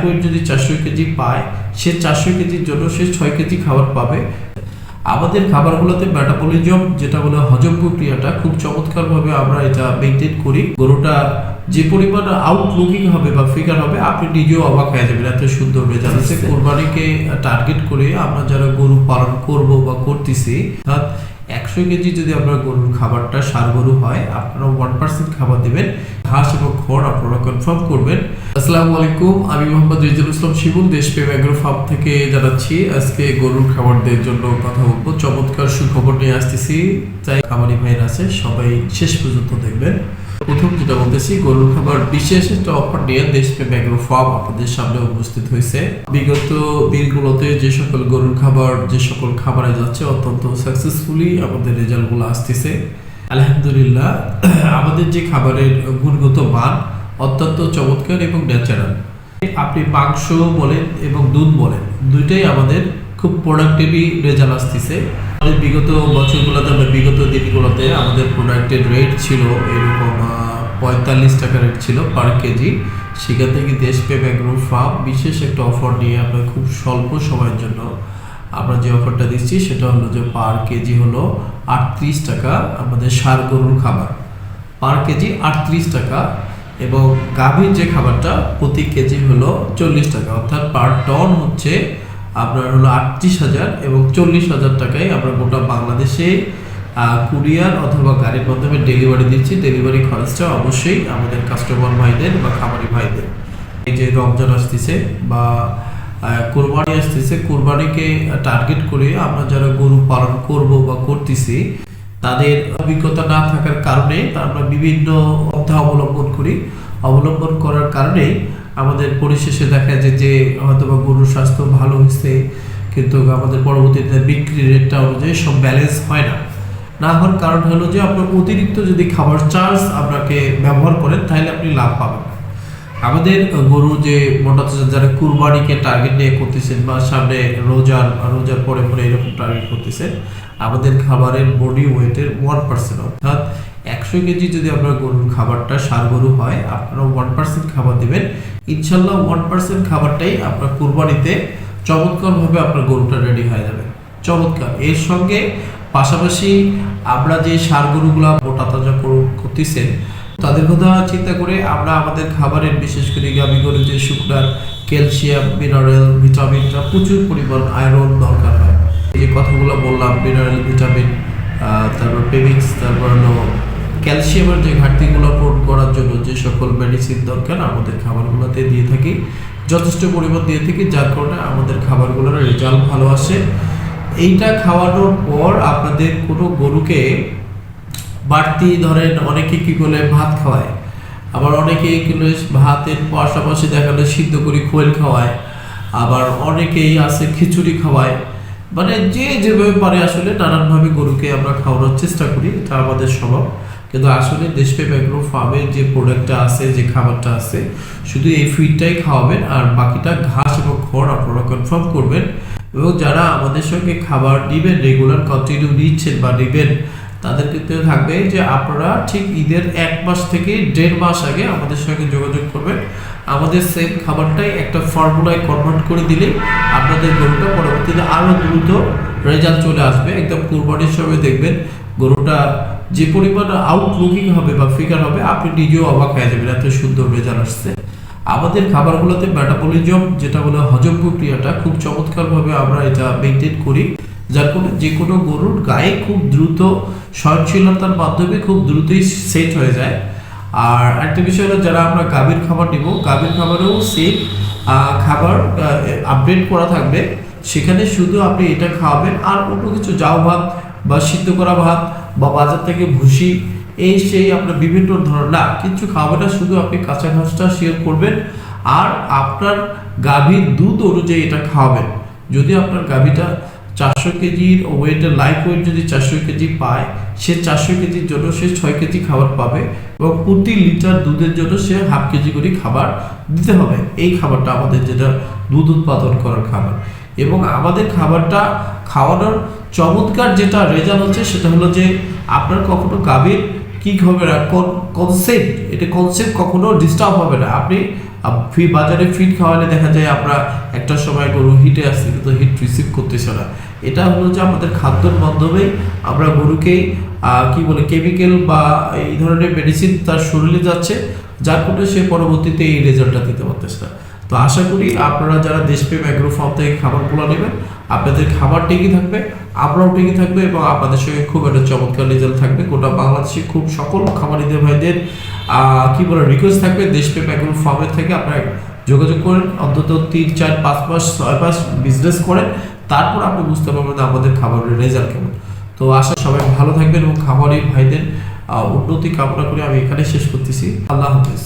Wait যদি 400 KG পায়, সে 400 কেজির জন্য সে 6 কেজি খাবার পাবে। আমাদের খাবারগুলোতে মেটাবলিজম যেটা বলে হজম প্রক্রিয়াটা খুব চমৎকারভাবে আমরা এটা মেনটেন করি। গরুটা যে পরিমাণ আউটলুকিং হবে বা ফিগার হবে, আপনি নিজেও অবাক হয়ে যাবেন, এত সুন্দর রেজাল্ট আছে। কোরবানিকে টার্গেট করে আমরা যারা গরু পালন করব বা করতেছি, অর্থাৎ 100 কেজি যদি আপনার গরুর খাবারটা ষাঁড় গরু হয়, আপনারা 1% খাবার দেবেন, ঘাস এবং খড় আপনারা কনফার্ম করবেন। আসসালামু আলাইকুম, আমি মোহাম্মদ রিজওয়ানুল ইসলাম শিমুল, দেশপ্রেম এগ্রো ফার্ম থেকে জানাচ্ছি। আজকে গরুর খাবারদের জন্য কথা বলবো, চমৎকার সুখবর নিয়ে আসতেছি, তাই খামারি ভাইরা আছে সবাই শেষ পর্যন্ত দেখবেন। প্রথম যেটা বলতেছি, গরুর খাবার বিশেষ একটা অফার নিয়ে দেশপ্রেম এগ্রো ফার্ম আপনাদের সামনে উপস্থিত হয়েছে। বিগত দিনগুলোতে যে সকল গরুর খাবার যে সকল খাবারে যাচ্ছে, অত্যন্ত সাকসেসফুলি আমাদের রেজাল্টগুলো আসতেছে আলহামদুলিল্লাহ। আমাদের যে খাবারের গুণগত মান অত্যন্ত চমৎকার এবং ন্যাচারাল। আপনি মাংস বলেন এবং দুধ বলেন, দুইটাই আমাদের খুব প্রোডাক্টিভলি রেজাল্ট আসতেছে। আমাদের বিগত বছরগুলোতে বা বিগত দিনগুলোতে আমাদের প্রোডাক্টের রেট ছিল এরকম 45 টাকা রেট ছিল পার কেজি। সেখান থেকে দেশপ্রেম এগ্রো ফার্ম বিশেষ একটা অফার নিয়ে আমরা খুব স্বল্প সময়ের জন্য আমরা যে অফারটা দিচ্ছি সেটা হলো যে পার কেজি হলো 38 টাকা। আমাদের ষাঁড় গরুর খাবার পার কেজি 38 টাকা, এবং গাভীর যে খাবারটা প্রতি কেজি হলো 40 টাকা, অর্থাৎ পার টন হচ্ছে আপনার হলো 38,000 এবং 40,000 টাকায় আমরা গোটা বাংলাদেশে কুরিয়ার অথবা গাড়ির মাধ্যমে ডেলিভারি দিচ্ছি। ডেলিভারি খরচটা অবশ্যই আমাদের কাস্টমার ভাইদের বা খামারি ভাইদের। এই যে রমজান আসতেছে বা কোরবানি আসতেছে, কোরবানিকে টার্গেট করে আমরা যারা গরু পালন করব বা করতেছি, তাদের অভিজ্ঞতা না থাকার কারণে আমরা বিভিন্ন পন্থা অবলম্বন করার কারণেই আমাদের পরিশেষে দেখা যায় যে হয়তো বা গরুর স্বাস্থ্য ভালো হয়েছে, কিন্তু আমাদের পরবর্তীতে বিক্রি রেটটা অনুযায়ী সব ব্যালেন্স হয় না হওয়ার কারণ হলো যে আপনার অতিরিক্ত যদি খাবার চার্জ আপনাকে ব্যবহার করেন তাহলে আপনি লাভ পাবেন। আমাদের গরু যে মোটা যারা কুরবানিকে টার্গেট নিয়ে করতেছেন বা সামনে রোজার পরে এরকম টার্গেট করতেছেন, আমাদের খাবারের বডি ওয়েটের 1%, অর্থাৎ 100 কেজি যদি আপনার গরুর খাবারটা ষাঁড় গরু হয়, আপনারা 1% খাবার দিবেন, ইনশাল্লাহ 1% খাবারটাই আপনার কুরবানিতে চমৎকারভাবে আপনার গরুটা রেডি হয়ে যাবে। চমৎকার। এর সঙ্গে পাশাপাশি আমরা যে ষাঁড় গরুগুলা মোটা তাজা করতেছেন, তাদের কথা চিন্তা করে আমরা আমাদের খাবারের বিশেষ করে গাভী গরু যে শুকনার ক্যালসিয়াম, মিনারেল, ভিটামিনটা প্রচুর পরিমাণ আয়রন দরকার হয়। এই যে কথাগুলো বললাম, মিনারেল, ভিটামিন, তারপর প্রেমিক্স, তারপর হলো ক্যালসিয়ামের যে ঘাটতিগুলো পূরণ করার জন্য যে সকল মেডিসিন দরকার আমাদের খাবারগুলোতে দিয়ে থাকি, যথেষ্ট পরিমাণ দিয়ে থাকি, যার কারণে আমাদের খাবারগুলোর রেজাল্ট ভালো আসে। এইটা খাওয়ানোর পর আপনাদের কোনো গরুকে বাড়তি ধরেন অনেকে কি করে ভাত খাওয়ায়, আবার অনেকে কিন্তু ভাতের পাশাপাশি দেখালে সিদ্ধ করে খোল খাওয়ায়, আবার অনেকেই আছে খিচুড়ি খাওয়ায়, মানে যে যেভাবে পারে আসলে নানানভাবে গরুকে আমরা খাওয়ানোর চেষ্টা করি, এটা আমাদের স্বভাব। কিন্তু আসলে দেশপ্রেম এগ্রো ফার্মের যে প্রোডাক্টটা আছে, যে খাবারটা আছে, শুধু এই ফিডটাই খাওয়াবেন, আর বাকিটা ঘাস এবং খড় আপনারা কনফার্ম করবেন। এবং যারা আমাদের সঙ্গে খাবার নেবেন, রেগুলার কন্টিনিউ নিচ্ছেন বা নেবেন, তাদের ক্ষেত্রে থাকবে যে আপনারা ঠিক ঈদের 1 মাস থেকে 1.5 মাস আগে আমাদের সঙ্গে যোগাযোগ করবেন। আমাদের সেম খাবারটাই একটা ফর্মুলায় কনভার্ট করে দিলে আপনাদের গরুটা পরবর্তীতে আরও দ্রুত রেজাল্ট চলে আসবে। একদম কুরবানির সময় দেখবেন গরুটা যে পরিমাণ আউটলুকিং হবে বা ফিগার হবে, আপনি নিজেও অবাক হয়ে যাবেন, এত সুন্দর রেজাল্ট আসছে। আমাদের খাবারগুলোতে মেটাবলিজম যেটা বলে হজম প্রক্রিয়াটা খুব চমৎকারভাবে আমরা এটা মেনটেন করি, যার ফলে যে কোনো গরুর গায়ে খুব দ্রুত সহনশীলতার মাধ্যমে খুব দ্রুতই সেট হয়ে যায়। আর একটা বিষয় হলো, যারা আমরা গাভীর খাবার নিব, গাভীর খাবারেও সেম খাবার আপডেট করা থাকবে। সেখানে শুধু আপনি এটা খাওয়াবেন, আর অন্য কিছু জাউ ভাত বা সিদ্ধ করা ভাত বা বাজার থেকে ভুসি এই সেই আপনার বিভিন্ন ধরনের না কিছু খাওয়াবেন না, শুধু আপনি কাঁচা ঘাসটা শেয়ার করবেন আর আপনার গাভীর দুধ অনুযায়ী এটা খাওয়াবেন। যদি আপনার গাভীটা 400 কেজির ওয়েটের লাইফ ওয়েট যদি 400 কেজি পায়, সে 400 কেজির জন্য সে 6 কেজি খাবার পাবে, এবং প্রতি লিটার দুধের জন্য সে হাফ কেজি করে খাবার দিতে হবে। এই খাবারটা আমাদের যেটা দুধ উৎপাদন করার খাবার, এবং আমাদের খাবারটা খাওয়ানোর চমৎকার যেটা রেজাল্ট হচ্ছে সেটা হলো যে আপনার কখনো গাভীর কি হবে না, কনসেপ্ট কখনো ডিস্টার্ব হবে না। আপনি বাজারে ফিড খাওয়ালে দেখা যায় আমরা একটা সময় গরু হিটে আসছে কিন্তু হিট রিসিভ করতেছে না। এটা হলো যে আমাদের খাদ্যের মাধ্যমেই আমরা গরুকে কি বলে কেমিক্যাল বা এই ধরনের মেডিসিন তার শরীরে যাচ্ছে, যার ফলে সে পরবর্তীতে এই রেজাল্টটা দিতে পারতেছে না। তো আশা করি আপনারা যারা দেশপ্রেম অ্যাগ্রো ফার্ম থেকে খাবারগুলো নেবেন, আপনাদের খাবার টিকে থাকবে, আমরাও টিকে থাকবে এবং আপনাদের সঙ্গে খুব একটা চমৎকার রেজাল্ট থাকবে। গোটা বাংলাদেশে খুব সকল খামারিদের ভাইদের কি বলে রিকোয়েস্ট থাকবে দেশপ্রেম অ্যাগ্রো ফার্মের থেকে আপনারা যোগাযোগ করেন, অন্তত 3, 4, 5 মাস 6 মাস বিজনেস করেন, তারপর আপনি বুঝতে পারবেন আমাদের খাবারের রেজাল্ট কেমন। তো আশা সবাই ভালো থাকবেন এবং খামারি ভাইদের উন্নতি কামনা করে আমি এখানে শেষ করতেছি। আল্লাহ হাফেজ।